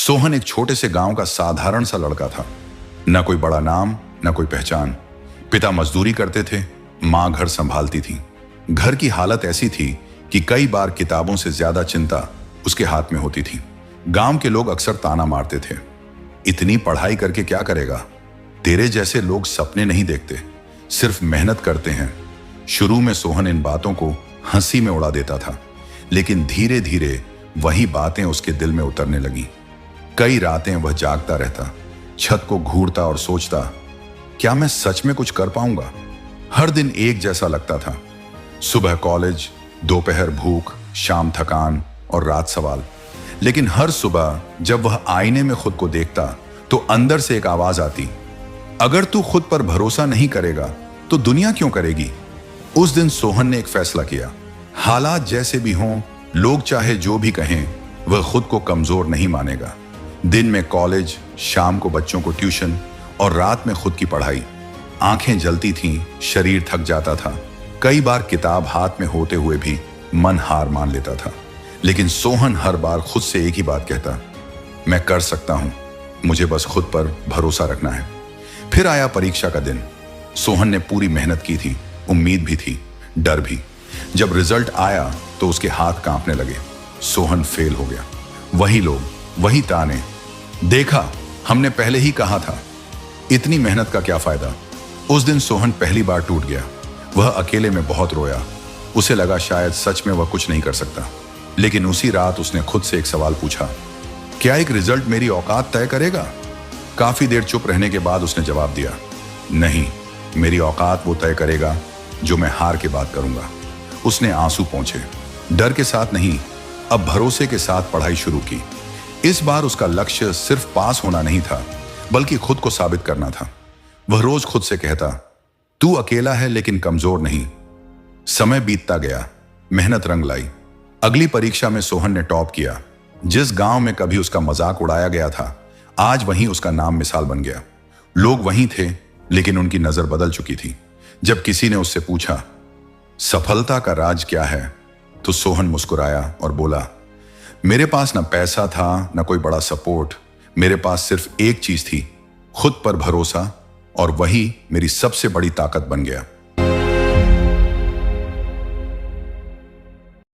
सोहन एक छोटे से गांव का साधारण सा लड़का था। न कोई बड़ा नाम, न कोई पहचान। पिता मजदूरी करते थे, माँ घर संभालती थी। घर की हालत ऐसी थी कि कई बार किताबों से ज्यादा चिंता उसके हाथ में होती थी। गांव के लोग अक्सर ताना मारते थे, इतनी पढ़ाई करके क्या करेगा? तेरे जैसे लोग सपने नहीं देखते, सिर्फ मेहनत करते हैं। शुरू में सोहन इन बातों को हंसी में उड़ा देता था, लेकिन धीरे धीरे वही बातें उसके दिल में उतरने लगी। कई रातें वह जागता रहता, छत को घूरता और सोचता, क्या मैं सच में कुछ कर पाऊंगा? हर दिन एक जैसा लगता था। सुबह कॉलेज, दोपहर भूख, शाम थकान और रात सवाल। लेकिन हर सुबह जब वह आईने में खुद को देखता तो अंदर से एक आवाज आती, अगर तू खुद पर भरोसा नहीं करेगा तो दुनिया क्यों करेगी? उस दिन सोहन ने एक फैसला किया। हालात जैसे भी हों, लोग चाहे जो भी कहें, वह खुद को कमजोर नहीं मानेगा। दिन में कॉलेज, शाम को बच्चों को ट्यूशन और रात में खुद की पढ़ाई। आंखें जलती थीं, शरीर थक जाता था। कई बार किताब हाथ में होते हुए भी मन हार मान लेता था। लेकिन सोहन हर बार खुद से एक ही बात कहता, मैं कर सकता हूं, मुझे बस खुद पर भरोसा रखना है। फिर आया परीक्षा का दिन। सोहन ने पूरी मेहनत की थी, उम्मीद भी थी, डर भी। जब रिजल्ट आया तो उसके हाथ कांपने लगे। सोहन फेल हो गया। वही लोग, वही ताने, देखा हमने पहले ही कहा था। इतनी मेहनत का क्या फायदा? उस दिन सोहन पहली बार टूट गया। वह अकेले में बहुत रोया। उसे लगा शायद सच में वह कुछ नहीं कर सकता। लेकिन उसी रात उसने खुद से एक सवाल पूछा, क्या एक रिजल्ट मेरी औकात तय करेगा? काफी देर चुप रहने के बाद उसने जवाब दिया, नहीं, मेरी औकात वो तय करेगा जो मैं हार के बाद करूंगा। उसने आंसू पोंछे। डर के साथ नहीं, अब भरोसे के साथ पढ़ाई शुरू की। इस बार उसका लक्ष्य सिर्फ पास होना नहीं था, बल्कि खुद को साबित करना था। वह रोज खुद से कहता, तू अकेला है लेकिन कमजोर नहीं। समय बीतता गया, मेहनत रंग लाई। अगली परीक्षा में सोहन ने टॉप किया। जिस गांव में कभी उसका मजाक उड़ाया गया था, आज वहीं उसका नाम मिसाल बन गया। लोग वहीं थे, लेकिन उनकी नजर बदल चुकी थी। जब किसी ने उससे पूछा, सफलता का राज क्या है, तो सोहन मुस्कुराया और बोला, मेरे पास न पैसा था, न कोई बड़ा सपोर्ट। मेरे पास सिर्फ एक चीज थी, खुद पर भरोसा, और वही मेरी सबसे बड़ी ताकत बन गया।